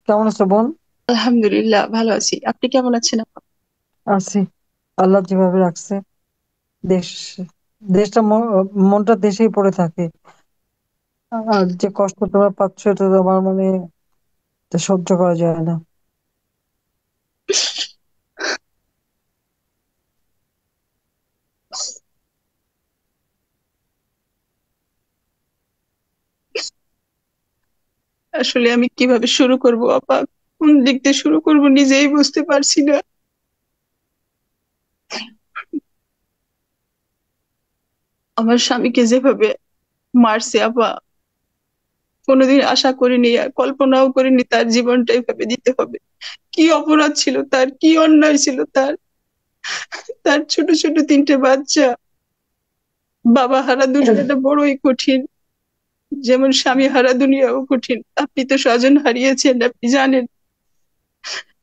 কেমন আছো বোন? আলহামদুলিল্লাহ ভালো আছি। আপনি কেমন আছেন আপা? আছি। আল্লাহ যেভাবে রাখছে। দেশ দেশটা মনটা দেশেই পড়ে থাকে। আর যে কষ্ট তোমরা পাচ্ছ এটা তো আমার মানে এটা সহ্য করা যায় না। আসলে আমি কিভাবে শুরু করব আপা? কোন দিক দিয়ে শুরু করব নিজেই বুঝতে পারছি না। আমার স্বামীকে যেভাবে মারছে আপা, কোনোদিন আশা করিনি আর কল্পনাও করিনি তার জীবনটা এভাবে দিতে হবে। কি অপরাধ ছিল তার, কি অন্যায় ছিল তার। তার ছোট ছোট তিনটে বাচ্চা, বাবা হারা দুনিয়াটা বড়ই কঠিন। যেমন স্বামী হারা দুনিয়াও কঠিন। আপনি তো স্বজন হারিয়েছেন, আপনি জানেন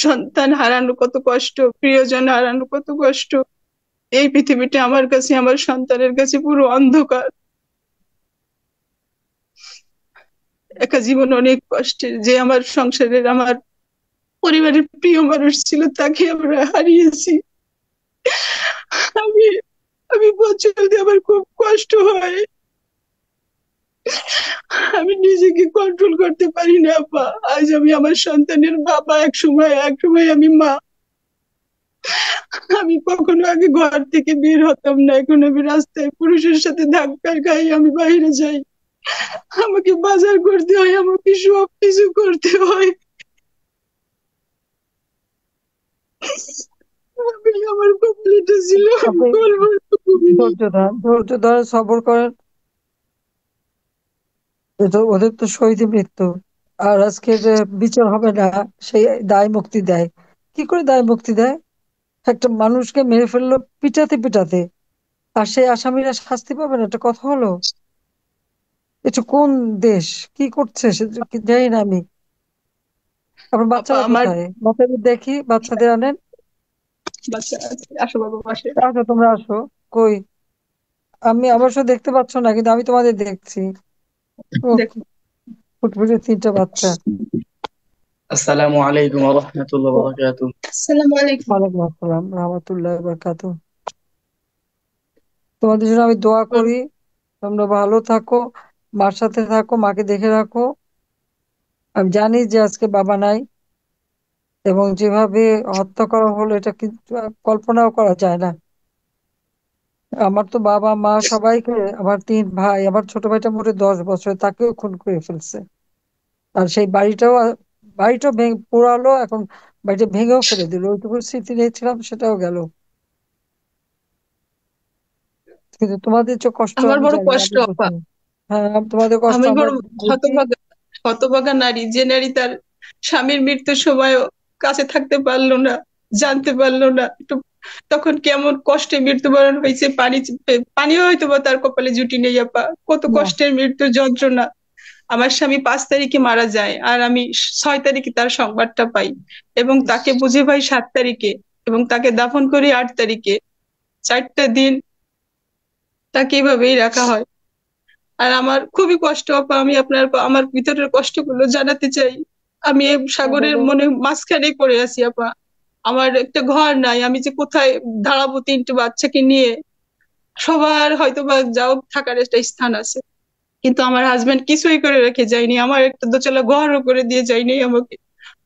সন্তান হারানো কত কষ্ট, প্রিয়জন হারানো কত কষ্ট। এই পৃথিবীটা আমার কাছে, আমার সন্তানের কাছে পুরো অন্ধকার। একা জীবন অনেক কষ্টের। যে আমার সংসারের, আমার পরিবারের প্রিয় মানুষ ছিল, তাকে আমরা হারিয়েছি। আমি আমি বলতে আমার খুব কষ্ট হয়। আমি নিজেকে কন্ট্রোল করতে পারি না আপা। আজ আমি আমার সন্তানের বাবা, এক সময় আমি মা। আমি কখনো আগে ঘর থেকে বের হতাম না, এখন আমি রাস্তায় পুরুষের সাথে ধাক্কা খাই, আমি বাইরে যাই, আমাকে বাজার করতে হয়, আমাকে সব কিছু করতে হয়। আমি আমার কপালে ছিল, আমি আপনি বলবো না কবিনি। ধৈর্য ধরেন, সবর করেন। এটা ওদের তো শহীদ মৃত্যু। আর আজকের বিচার হবে না, সেই দায় মুক্তি দেয়। কি করে দায় মুক্তি দেয়? একটা মানুষকে মেরে ফেললো পিটাতে পিটাতে, আর সেই আসামিরা শাস্তি পাবে না? এটা কথা হলো? এটা কোন দেশ? কি করছে সে কি জানি না আমি। আপনার আপা বাচ্চারা আমার কোথায়? বাচ্চাদের দেখি, বাচ্চাদের আনেন। বাচ্চা আছে, আসো বাবা পাশে। আসো, তোমরা আসো। কই? আমি অবশ্য দেখতে পাচ্ছ না, কিন্তু আমি তোমাদের দেখছি। ও, দেখো। ফুটফুটে তিনটা বাচ্চা। আসসালামু আলাইকুম ওয়া রাহমাতুল্লাহি ওয়া বারাকাতুহু। আসসালামু আলাইকুম। ওয়ালাইকুম আসসালাম রহমতুল্লাহ বরকাত। তোমাদের জন্য আমি দোয়া করি, তোমরা ভালো থাকো, মার সাথে থাকো, মাকে দেখে রাখো। আমি জানি যে আজকে বাবা নাই, এবং যেভাবে হত্যা করা হলো এটা কিন্তু কল্পনাও করা যায় না। আমার তো বাবা মা সবাইকে, আমার তিন ভাই, আমার ছোট ভাইটা মোটে 10 বছর, তাকেও খুন করে ফেলছে। আর সেই বাড়িটাও ভেঙে পোড়ালো এখন, বাড়িটা ভেঙেও ফেলে দিল, ওইটুকু স্মৃতি নিয়েছিলাম সেটাও গেল। কিন্তু তোমাদের যে কষ্ট আমার আমি বড় জানি, কষ্ট আমি আপা। বুঝি। হ্যাঁ, তোমাদের কষ্ট আমি আমরা বড় বুঝি। হতভাগা, হতভাগা নারী, যে নারী তার স্বামীর মৃত্যুর সময় কাছে থাকতে পারলো না, জানতে পারলো না একটু তখন কেমন কষ্টে মৃত্যুবরণ হয়েছে। পানিও হয়তো বা তার কপালে জুটি নেই আপা। কত না, কষ্টের মৃত্যুর যন্ত্রণা। আমার স্বামী 5 তারিখে মারা যায় আর আমি 6 তারিখে তার সংবাদটা পাই, এবং ইস, তাকে বুঝে পাই 7 তারিখে, এবং তাকে দাফন করি 8 তারিখে। 4টা দিন তাকে এভাবেই রাখা হয়। আর আমার খুবই কষ্ট আপা। আমি আপনার আমার ভিতরের কষ্টগুলো জানাতে চাই। আমি এই হ্যাঁ সাগরের বলো। মনে মাঝখানেই পড়ে আছি আপা। আমার একটা ঘর নাই, আমি যে কোথায় দাঁড়াবো তিনটে বাচ্চাকে নিয়ে। সবার হয়তো বা যাও থাকার একটা স্থান আছে, কিন্তু আমার হাজবেন্ড কিছুই করে রেখে যায়নি, আমার একটা দোতলা ঘরও করে দিয়ে যায়নি আমাকে।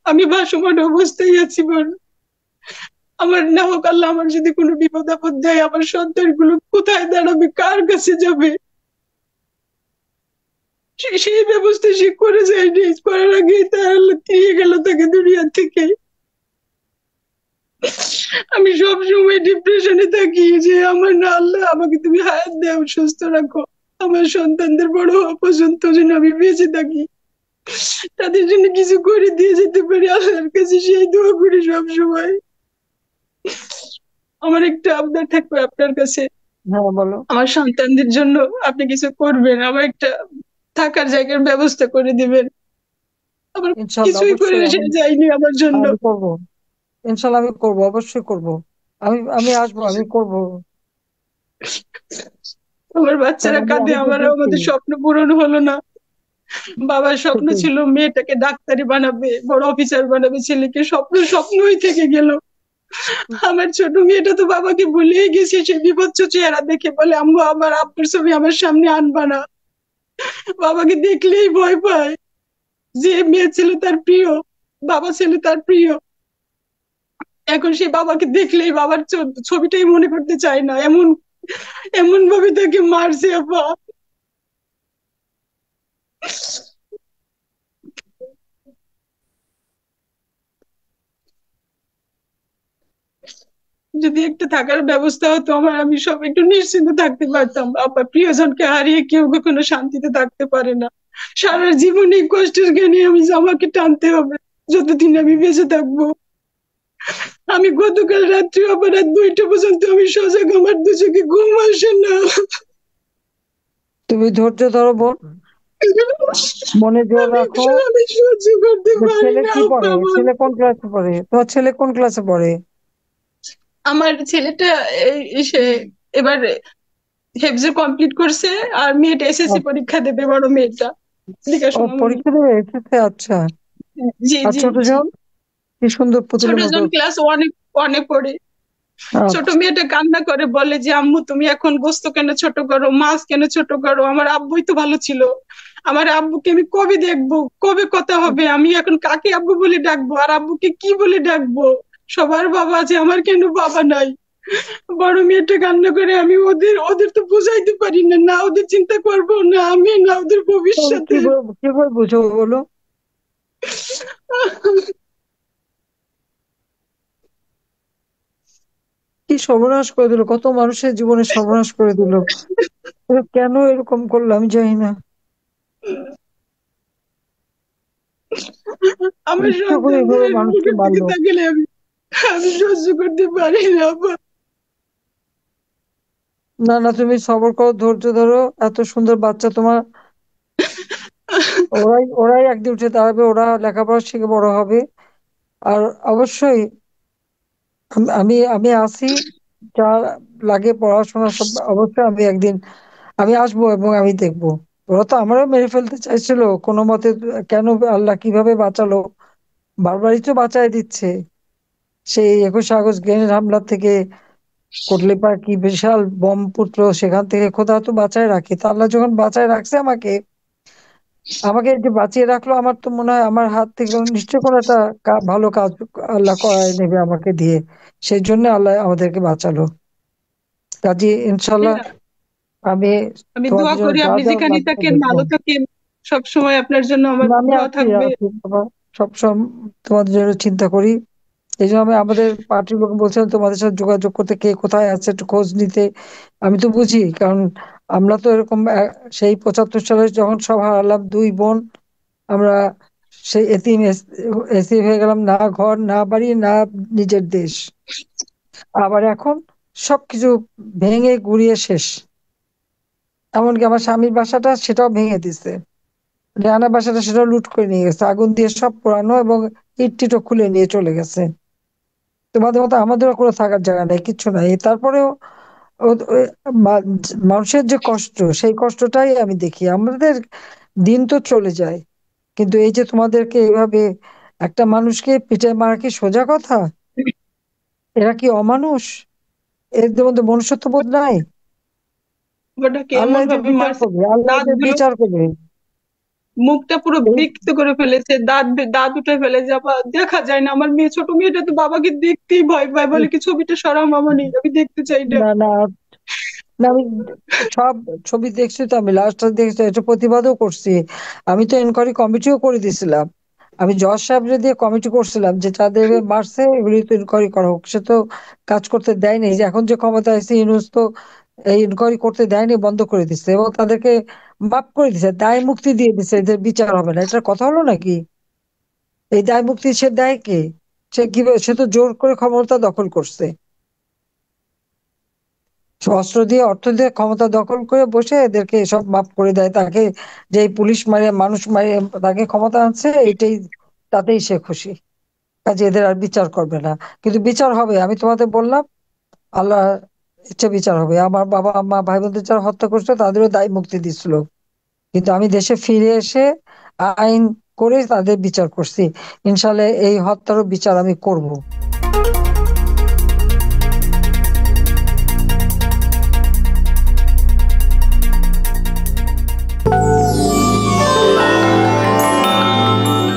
আমি ভাসমান অবস্থায় আছি বোন। আমার না হোক আল্লাহ, আমার যদি কোনো বিপদ আপদ দেয়, আমার সন্তানগুলো কোথায় দাঁড়াবে, কার কাছে যাবে? সেই ব্যবস্থা সে করে যায়নি, করার আগেই তার আল্লাহ দিয়ে গেল তাকে দুনিয়া থেকে। আমি সব সময় ডিপ্রেশনে থাকি যে আমার না আল্লাহ, আমাকে তুমি হায়াত দাও, সুস্থ রাখো, আমার সন্তানদের বড় হওয়া পর্যন্ত যেন আমি বেঁচে থাকি, তাদের জন্য কিছু করে দিয়ে যেতে পারি। আল্লাহর কাছে সেই দোয়া করি সব সময়। আমার একটা আবদার থাকবে আপনার কাছে, হ্যাঁ বলো। আমার সন্তানদের জন্য আপনি কিছু করবেন, আমার একটা থাকার জায়গার ব্যবস্থা করে দিবেন। আমার ইনশাল্লাহ, কিছুই করে অবশ্যই সে যায়নি আমার জন্য। আমি করবো। ইনশাল্লাহ আমি করবো, অবশ্যই করবো। আমি আসবো, আমি করবো। আমার কারণ বাচ্চারা আমি কাঁদে, আমি তো আমার দেখছি। আমাদের স্বপ্ন পূরণ হলো না। বাবার স্বপ্ন সেটাই। ছিল মেয়েটাকে ডাক্তারি বানাবে, বড় অফিসার বানাবে, ছেলেকে স্বপ্নই থেকে গেল। আমার ছোট মেয়েটা তো বাবাকে ভুলেই গেছে, সে বিভৎস চেহারা দেখে বলে, আম্মু আমার আব্বুর ছবি আমার সামনে আনবা না, বাবাকে দেখলেই ভয় পায়। যে মেয়ে ছিল তার প্রিয়, বাবা ছিল তার প্রিয়, এখন সে বাবাকে দেখলেই বাবার ছবিটাই মনে করতে চায় না, এমন এমন ভাবে তাকে মারছে আপা। যদি একটা থাকার ব্যবস্থা হতো আমার, আমি সব একটু নিশ্চিন্ত থাকতে পারতাম। আপা, প্রিয়জনকে হারিয়ে কেউ কখনো শান্তিতে থাকতে পারে না। সারা জীবন এই কষ্টের জ্ঞানে আমাকে টানতে হবে যতদিন আমি বেঁচে থাকবো। আমি গতকাল রাত্রি আবার রাত 2টা পর্যন্ত আমি সজাগ, আমার দু চোখে ঘুম আসে না। তুমি ধৈর্য ধরো বোন, মনে জোর রাখো। আমি সহ্য করতে পারি ছেলে না কি আপা পড়ে? আমার। ছেলে কোন ক্লাসে পড়ে? তোমার ছেলে কোন ক্লাসে পড়ে? আমার ছেলেটা সে এবার হেফজে কমপ্লিট করছে, আর মেয়েটা এসএসসি আচ্ছা, পরীক্ষা দেবে, বড় মেয়েটা ও দেখাশোনা মনে। পরীক্ষা দেবে এসেছে, আচ্ছা। জি আর জি ছোট জি। জন? কি সুন্দর পুতুলের মতো। ছোটজন ক্লাস ওয়ানে ওয়ানে পড়ে। ছোট আচ্ছা। মেয়েটা কান্না করে বলে যে, আম্মু তুমি এখন গোস্ত কেন ছোট করো, মাছ কেন ছোট করো, আমার আব্বুই তো ভালো ছিল, আমার আব্বুকে আমি কবে দেখবো, কবে কথা হবে, আমি এখন কাকে আব্বু বলে ডাকবো, আর আব্বুকে কি বলে ডাকবো? সবার বাবা আছে, আমার কেন বাবা নাই? বড় মেয়েটা কান্না করে। আমি ওদের ওদের তো বুঝাইতে পারি না, না ওদের চিন্তা করবো, না আমি, না ওদের তুমি ভবিষ্যতে। কিভাবে বুঝো বলো? কি সর্বনাশ করে দিল, কত মানুষের জীবনে সর্বনাশ করে দিল। কেন এরকম করলো আমি জানি না। আমার ইচ্ছে করে এভাবে সন্তানদের মানুষকে মুখের দিকে মারলো? তাকালে আমি আমি সহ্য করতে পারি না আপা। না না, তুমি সবর করো, ধৈর্য ধরো। এত সুন্দর বাচ্চা তোমার, ওরাই ওরাই একদিন উঠে দাঁড়াবে, ওরা লেখাপড়া শিখে বড় হবে। আর অবশ্যই আমি আমি আছি, যা লাগে পড়াশোনা সব অবশ্যই আমি একদিন আমি আসবো এবং আমি দেখবো। ওরা তো আমারও মেরে ফেলতে চাইছিল কোনো মতে, কেন আল্লাহ কিভাবে বাঁচালো, বারবারই তো বাঁচায় দিচ্ছে। সেই 21 আগস্ট গ্রেনেড হামলা থেকে, কোটলিপাড় কি বিশাল বোম ফুটলো, সেখান থেকে খোদা তো বাঁচায় রাখে। তো আল্লাহ যখন বাঁচায় রাখছে আমাকে, আমাকে যে বাঁচিয়ে রাখলো, আমার তো মনে হয় আমার হাত থেকে নিশ্চয় কোনো একটা ভালো কাজ আল্লাহ করায় নেবে আমাকে দিয়ে। সেই জন্য আল্লাহ আমাদেরকে বাঁচালো। কাজে ইনশাল্লাহ আমি আমি দোয়া তোমাদের জন্য করি যা আপনি যা যেখানে লাগবে থাকেন দেখবো। ভালো থাকেন, সব সময় আপনার জন্য আমার না, আমি দোয়া আছি থাকবে। আছি বাবা, সবসময় তোমাদের জন্য চিন্তা করি। এই জন্য আমি আমাদের পার্টির লোক বলছিলাম তোমাদের সাথে যোগাযোগ করতে, কে কোথায় আছে একটু খোঁজ নিতে। আমি তো বুঝি, কারণ আমরা তো এরকম সেই 75 সালে যখন সব হারালাম, দুই বোন আমরা, সেই এতিম এসি হয়ে গেলাম, না ঘর না বাড়ি না নিজের দেশ। আবার এখন সবকিছু ভেঙে গুড়িয়ে শেষ। এমনকি আমার স্বামীর বাসাটা সেটাও ভেঙে দিছে, রানা বাসাটা সেটাও লুট করে নিয়ে গেছে, আগুন দিয়ে সব পোড়ানো, এবং ইট টিটও খুলে নিয়ে চলে গেছে। তোমাদের মতো আমাদেরও কোনো থাকার জায়গা নেই, কিচ্ছু নাই। তারপরেও মানুষের যে কষ্ট, সেই কষ্টটাই আমি দেখি। আমাদের দিন তো চলে যায়, কিন্তু এই যে তোমাদেরকে এইভাবে একটা মানুষকে পিঠে মারা কি সোজা কথা? এরা কি অমানুষ? এদের মধ্যে মনুষ্যত্ব বোধ নাই? ওটাকে আল্লাহ এমন এদের ভাবে বিচার মারছে, করবে, আল্লাহ দাঁত এদের গুলো, বিচার করবে। মুখটা পুরো এই বিকৃত করে ফেলেছে, দাঁত উঠে ফেলেছে, আবার দেখা যায় না। আমার মেয়ে, ছোট মেয়েটা তো বাবাকে দেখতেই ভয় পায়, বলে কি ছবিটা সরাও মামা, নেই আমি দেখতে চাই না। না না না, আমি সব ছবি দেখছি তো, আমি লাস্টটা দেখছি, এটা প্রতিবাদও করছি। আমি তো এনকোয়ারি কমিটিও করে দিয়েছিলাম। আমি জজ সাহেবরে দিয়ে কমিটি করছিলাম যে যাদের মারছে এগুলি তো ইনকোয়ারি করা হোক। সে তো কাজ করতে দেয়নি। যে এখন যে ক্ষমতা আছে ইউনূস তো এই ইনকোয়ারি করতে দেয়নি, বন্ধ করে দিচ্ছে এবং তাদেরকে মাফ করে দিচ্ছে, দায় মুক্তি দিয়ে দিচ্ছে, এদের বিচার হবে না। এটার কথা হলো নাকি? এই দায় মুক্তি সে দেয় কে? সে কিভাবে? সে তো জোর করে ক্ষমতা দখল করছে, সে অস্ত্র দিয়ে অর্থ দিয়ে ক্ষমতা দখল করে বসে এদেরকে সব মাফ করে দেয়। তাকে যে এই পুলিশ মারে মানুষ মারে তাকে ক্ষমতা আনছে, এটাই তাতেই সে খুশি। কাজে এদের আর বিচার করবে না। কিন্তু বিচার হবে, আমি তোমাদের বললাম, আল্লাহ ইচ্ছে বিচার হবে। আমার বাবা মা ভাই বোনদের যারা হত্যা করছে তাদেরও দায় মুক্তি দিছিল। কিন্তু আমি দেশে ফিরে এসে আইন করে তাদের বিচার করছি। ইনশাল্লাহ এই হত্যারও বিচার আমি করব।